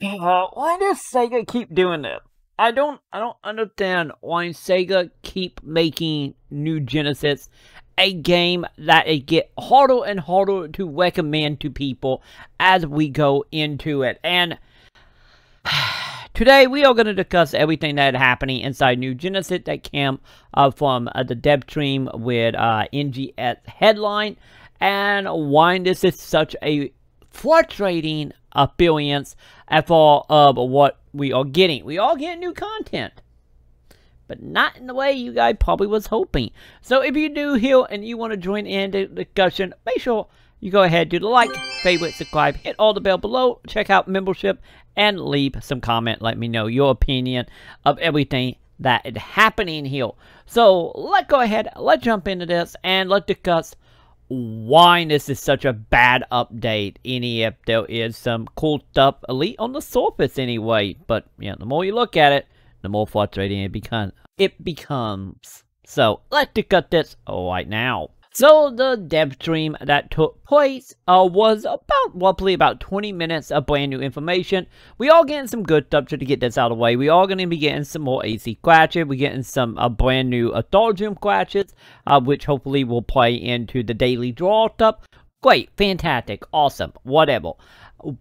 Why does Sega keep doing this? I don't understand why Sega keep making New Genesis a game that it get harder and harder to recommend to people as we go into it. And today we are going to discuss everything that is happening inside New Genesis that came from the dev stream with NGS headline, and why this is such a frustrating experience for what we are getting. We are getting new content, but not in the way you guys probably was hoping. So if you're new here and you want to join in the discussion, make sure you go ahead, do the like, favorite, subscribe, hit all the bell below, check out membership, and leave some comment. Let me know your opinion of everything that is happening here. So let's go ahead, let's jump into this, and let's discuss why this is such a bad update. Any if there is some cool stuff elite on the surface anyway, but yeah, the more you look at it, the more frustrating it becomes. So let's discuss this right now. So the dev stream that took place was roughly about 20 minutes of brand new information. We are getting some good stuff to get this out of the way. We are going to be getting some more AC scratches. We're getting some brand new Authorium scratches, which hopefully will play into the daily draw stuff. Great, fantastic, awesome, whatever.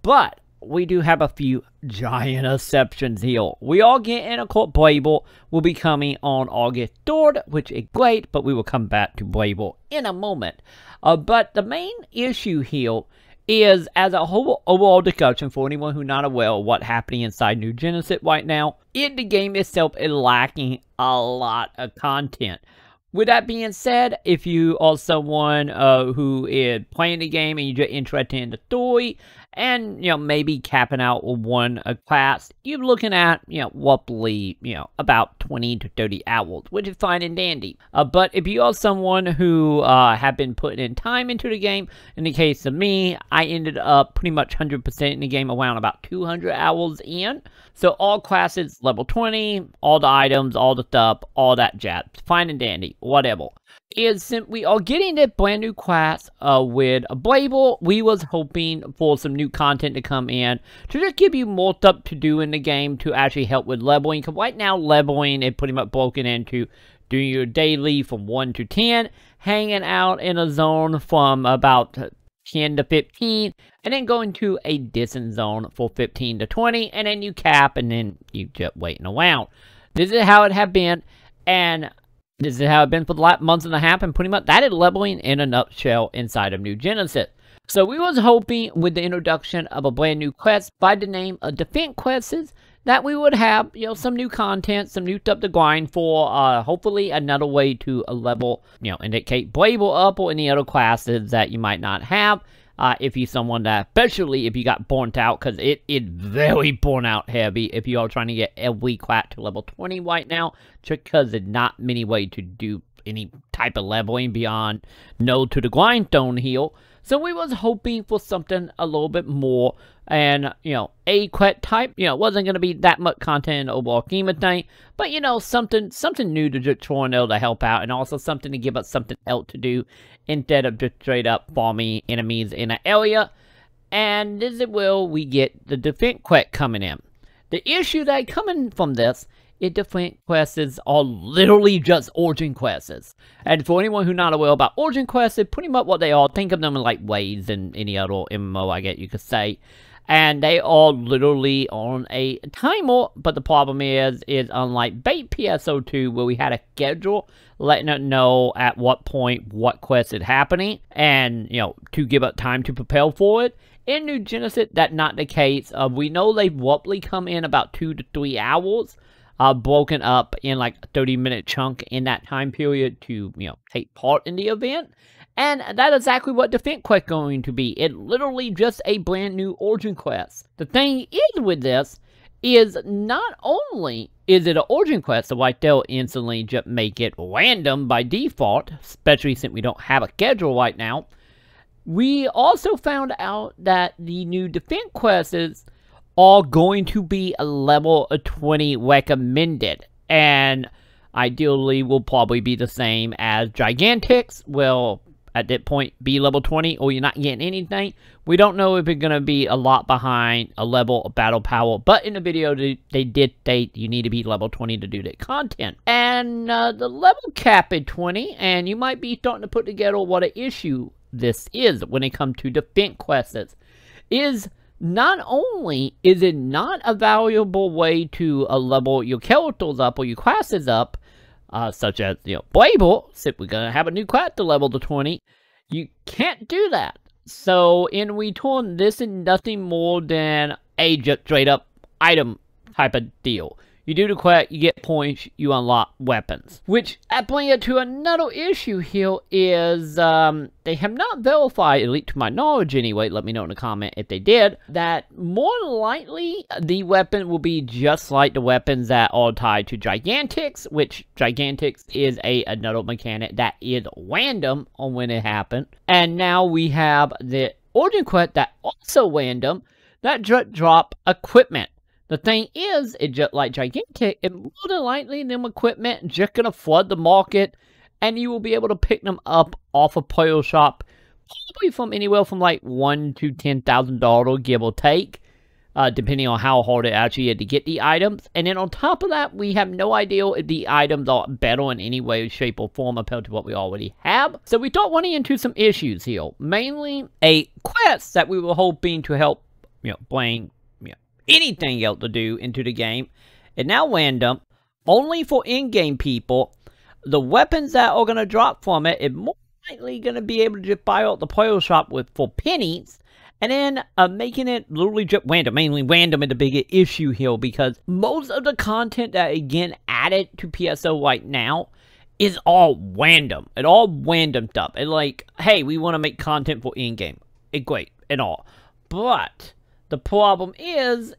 But we do have a few giant exceptions here. We are getting, of course, Brable will be coming on August 3rd, which is great, but we will come back to Brable in a moment. But the main issue here is, as a whole overall discussion for anyone who's not aware of what's happening inside New Genesis right now, the game itself is lacking a lot of content. With that being said, if you are someone who is playing the game and you're just interested in the story, and, maybe capping out with one class, you're looking at, roughly, about 20 to 30 hours, which is fine and dandy. But if you are someone who have been putting in time into the game, in the case of me, I ended up pretty much 100% in the game around about 200 hours in. So all classes, level 20, all the items, all the stuff, all that jazz, fine and dandy, whatever. Since we are getting this brand new class with Brable, we was hoping for some new content to come in to just give you more stuff to do in the game to actually help with leveling. Because right now, leveling is pretty much broken into doing your daily from 1 to 10, hanging out in a zone from about 10 to 15, and then going to a distant zone for 15 to 20, and then you cap, and then you just waiting around. This is how it had been, and this is how it's been for the last month and a half, and pretty much that is leveling in a nutshell inside of New Genesis. So we was hoping with the introduction of a brand new quest by the name of Defense Quests that we would have, some new content, some new stuff to grind for, hopefully another way to level, indicate Brable up or any other classes that you might not have. If you're someone that, especially if you got burnt out, because it is very burnt out heavy if you are trying to get every class to level 20 right now, just because there's not many ways to do any type of leveling beyond node to the grindstone here. So we was hoping for something a little bit more, and, a quest type, wasn't going to be that much content in the overall scheme of things, but, something new to just throw in there to help out, and also something to give us something else to do, instead of just straight up farming enemies in an area. And this is where we get the defense quest coming in. The issue that coming from this is defense quests are literally just origin quests. And for anyone who's not aware about origin quests, it's pretty much what they are. Think of them like waves and any other MMO, I guess you could say. And they are literally on a timer, but the problem is unlike bait PSO2, where we had a schedule letting us know at what point what quest is happening, and, to give us time to prepare for it. In New Genesis, that's not the case. We know they roughly come in about 2 to 3 hours, broken up in like a 30-minute chunk in that time period to, take part in the event. And that's exactly what Defense Quest is going to be. It's literally just a brand new origin quest. The thing is with this is not only is it an origin quest, so they'll instantly just make it random by default, especially since we don't have a schedule right now. We also found out that the new Defense quests are going to be a level 20 recommended, and ideally will probably be the same as Gigantics. Well, at that point be level 20 or you're not getting anything. We don't know if it's going to be a lot behind a level of battle power, but in the video they did state you need to be level 20 to do that content. And the level cap is 20, and you might be starting to put together what an issue this is when it comes to defense quests. Is not only is it not a valuable way to level your characters up or your classes up, such as, Blable, so we're going to have a new class to level to 20, you can't do that. So, in return, this is nothing more than a just straight up item type of deal. You do the quest, you get points, you unlock weapons. Which, that brings it to another issue here is, they have not verified, at least to my knowledge anyway, let me know in the comment if they did, that more likely the weapon will be just like the weapons that are tied to Gigantics, which Gigantics is another mechanic that is random on when it happened. And now we have the Origin Quest that also random, that just drop equipment. The thing is, it just like Gigantic, it more than likely them equipment just gonna flood the market, and you will be able to pick them up off a player shop, probably from anywhere from like $1,000 to $10,000, give or take, depending on how hard it actually is to get the items. And then on top of that, we have no idea if the items are better in any way, shape, or form compared to what we already have. So we start running into some issues here, mainly a quest that we were hoping to help, bring anything else to do into the game, and now random, only for in-game people. The weapons that are going to drop from it is more likely going to be able to just buy out the player shop for pennies, and then making it literally just random. Mainly random is the bigger issue here, because most of the content that again added to PSO right now is all random. It's all random stuff. It's like, hey, we want to make content for in-game. It's great and all, but the problem is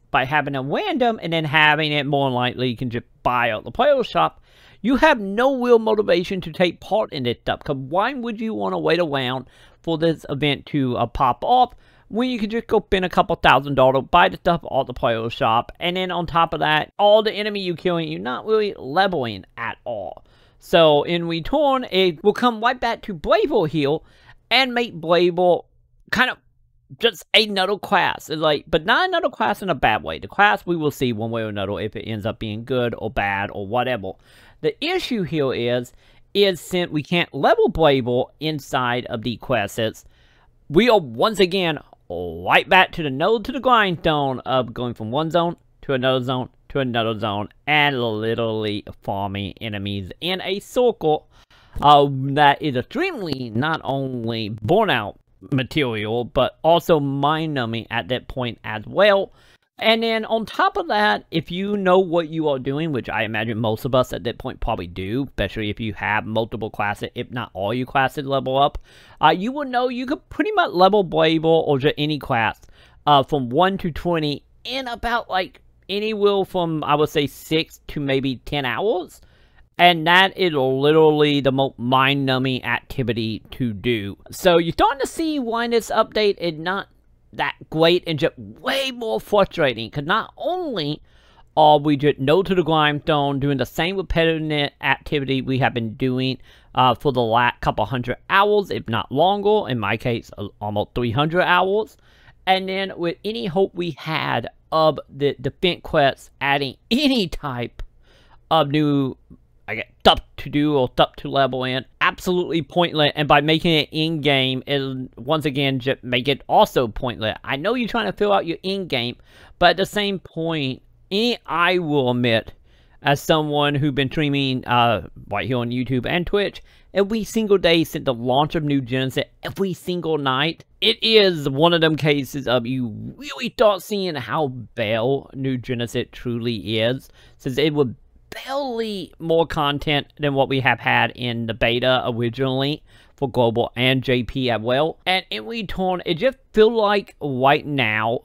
by having a random and then having it more likely you can just buy out the player shop, you have no real motivation to take part in this stuff. Because why would you want to wait around for this event to pop off when you can just go spend a couple $1,000, buy the stuff off the player shop, and then on top of that, all the enemy you're killing, you're not really leveling at all. So in return, it will come right back to Blable here and make Blable kind of just another class. It's like, but not another class in a bad way. The class we will see one way or another if it ends up being good or bad or whatever. The issue here is since we can't level Blable inside of the quests, we are once again right back to the node to the grindstone of going from one zone to another zone to another zone and literally farming enemies in a circle that is extremely not only burnout material, but also mind-numbing at that point as well. And then on top of that, if you know what you are doing, which I imagine most of us at that point probably do, especially if you have multiple classes, if not all your classes level up, you will know you could pretty much level Blable or just any class from 1 to 20 in about like anywhere from, I would say, 6 to maybe 10 hours. And that is literally the most mind-numbing activity to do. So you're starting to see why this update is not that great and just way more frustrating. Because not only are we just node to the grindstone doing the same repetitive activity we have been doing for the last couple hundred hours, if not longer, in my case, almost 300 hours. And then with any hope we had of the defense quests adding any type of new stuff to do or stuff to level in, absolutely pointless. And by making it in-game, it'll once again just make it also pointless. I know you're trying to fill out your in-game, but at the same point, I will admit, as someone who's been streaming right here on YouTube and Twitch every single day since the launch of New Genesis, every single night, it is one of them cases of you really start seeing how bare New Genesis truly is, since it would barely more content than what we have had in the beta originally for Global and JP as well. And in return, it just feels like right now,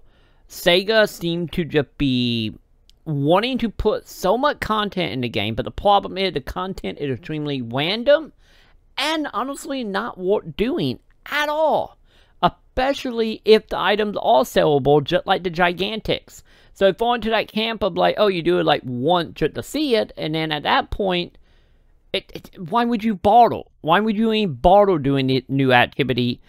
Sega seemed to just be wanting to put so much content in the game, but the problem is the content is extremely random and honestly not worth doing at all. Especially if the items are sellable, just like the Gigantics. So if fall into that camp of like, oh, you do it like once just to see it, and then at that point, why would you bother? Why would you even bother doing the new activity?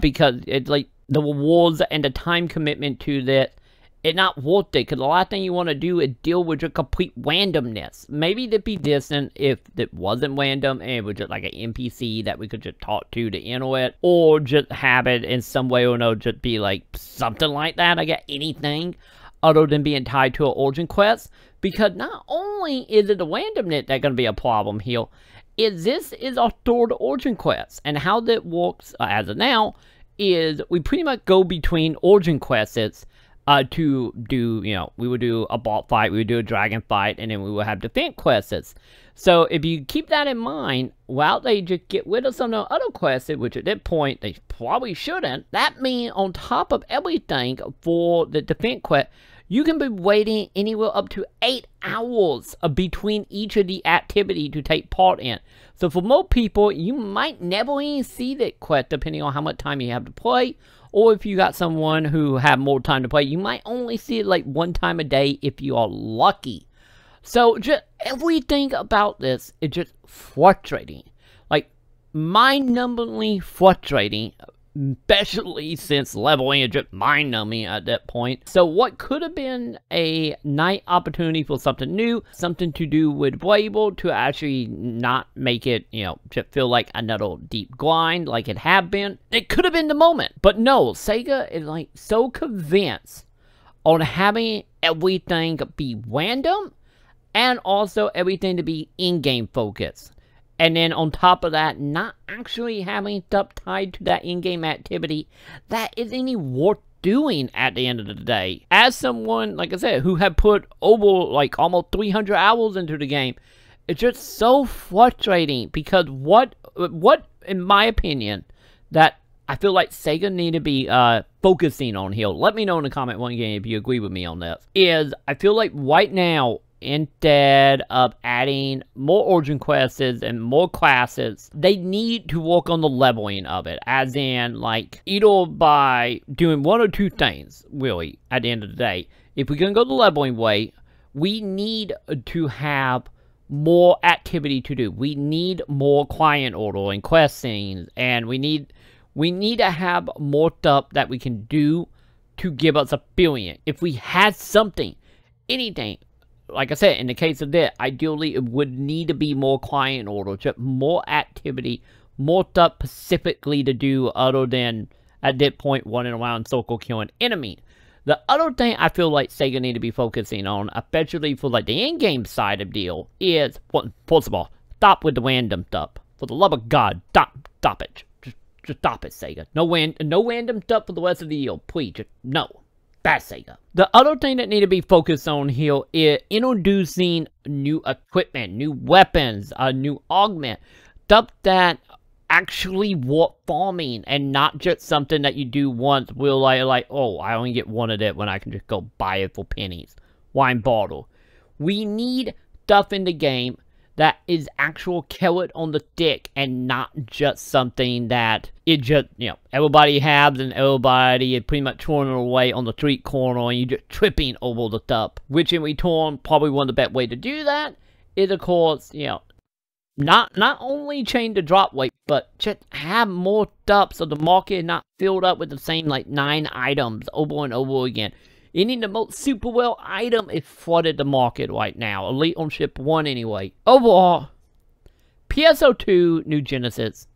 Because it's like the rewards and the time commitment to that, it's not worth it. Because the last thing you want to do is deal with your complete randomness. Maybe it'd be decent if it wasn't random and it was just like an NPC that we could just talk to enter it, or just have it in some way or another just be like something like that. I get anything other than being tied to an origin quest. Because not only is it the randomness that's going to be a problem here, this is our third origin quest. And how that works as of now is we pretty much go between origin quests to do, we would do a boss fight, we would do a dragon fight, and then we would have defense quests. So if you keep that in mind, while they just get rid of some of the other quests, which at that point they probably shouldn't, that means on top of everything for the defense quest, you can be waiting anywhere up to 8 hours between each of the activity to take part in. So for most people, you might never even see that quest depending on how much time you have to play. Or if you got someone who have more time to play, you might only see it like 1 time a day if you are lucky. So just everything about this is just frustrating. Like mind-numbingly frustrating. Especially since leveling is just mind-numbing at that point. So what could have been a nice opportunity for something new, something to do with Blable to actually not make it, just feel like another deep grind like it had been. It could have been the moment. But no, Sega is like so convinced on having everything be random and also everything to be in-game focused. And then on top of that, not actually having stuff tied to that in-game activity that is any worth doing at the end of the day. As someone, like I said, who had put over like almost 300 hours into the game, it's just so frustrating because what in my opinion, that I feel like Sega need to be focusing on here, let me know in the comment one game if you agree with me on this, is I feel like right now, instead of adding more origin quests and more classes, they need to work on the leveling of it. As in, like, either by doing one or two things, really, at the end of the day. If we're going to go the leveling way, we need to have more activity to do. We need more client order and quest scenes, and we need to have more stuff that we can do to give us a feeling. If we had something, anything, like I said, in the case of that, ideally it would need to be more client order, just more activity, more stuff specifically to do other than, at that point, running around circle killing enemy. The other thing I feel like Sega need to be focusing on, especially for like the in-game side of deal, is, first of all, stop with the random stuff. For the love of God, stop it. Just stop it, Sega. No random stuff for the rest of the year, please. Just no. That's Sega. The other thing that need to be focused on here is introducing new equipment, new weapons, new augment, stuff that actually worth farming and not just something that you do once where like, oh, I only get one of that when I can just go buy it for pennies. Wine bottle. We need stuff in the game that is actual carrot on the stick and not just something that it just, everybody has and everybody is pretty much throwing it away on the street corner and you're just tripping over the stuff. Which in return, probably one of the best way to do that is, of course, not only change the drop rate, but just have more stuff so the market is not filled up with the same like 9 items over and over again. Any of the most super well item is flooded the market right now. Elite on ship 1 anyway. Overall, PSO2 New Genesis,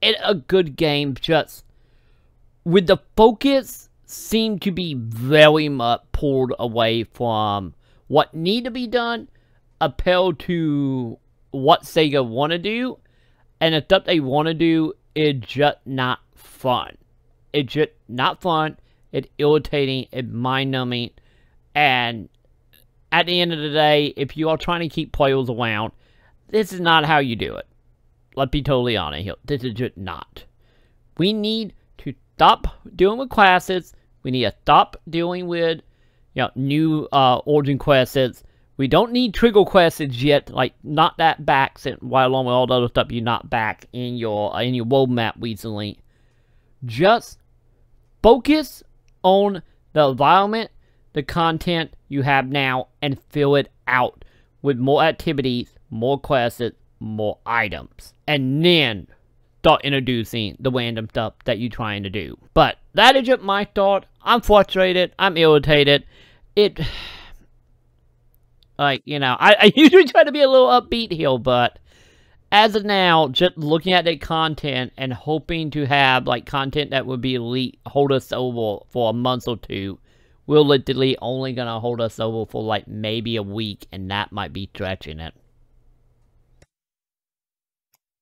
it's a good game, just with the focus seem to be very much pulled away from what need to be done, appeal to what Sega want to do, and the stuff they want to do is just not fun. It's just not fun. It's irritating, it's mind-numbing, and at the end of the day, if you are trying to keep players around, this is not how you do it. Let's be totally honest here. This is just not. We need to stop dealing with classes. We need to stop dealing with, new origin quests. We don't need trigger quests yet, like not that back, while along with all the other stuff you're not back in your roadmap recently. Just focus on the environment, the content you have now, and fill it out with more activities, more quests, more items. And then start introducing the random stuff that you're trying to do. But that is just my thought. I'm frustrated. I'm irritated. Like, you know, I usually try to be a little upbeat here, but as of now, just looking at the content and hoping to have, like, content that would be elite, hold us over for a month or two, we're literally only gonna hold us over for, like, maybe a week, and that might be stretching it.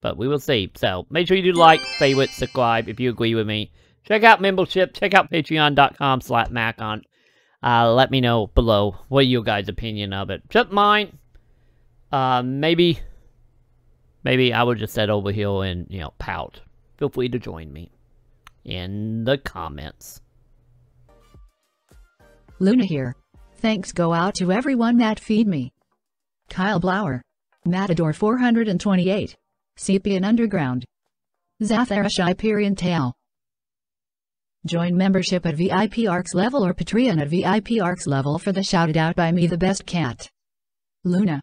But we will see. So, make sure you do like, favorite, subscribe if you agree with me. Check out membership. Check out patreon.com/Macon. Let me know below what your guys' opinion of it. Just mine. Maybe I will just sit over here and, you know, pout. Feel free to join me in the comments. Luna here. Thanks go out to everyone that feed me. Kyle Blower. Matador 428. Sepian Underground. Zatharish Hyperion Tail. Join membership at VIP ARCS level or Patreon at VIP ARCS level for the shouted out by me the best cat. Luna.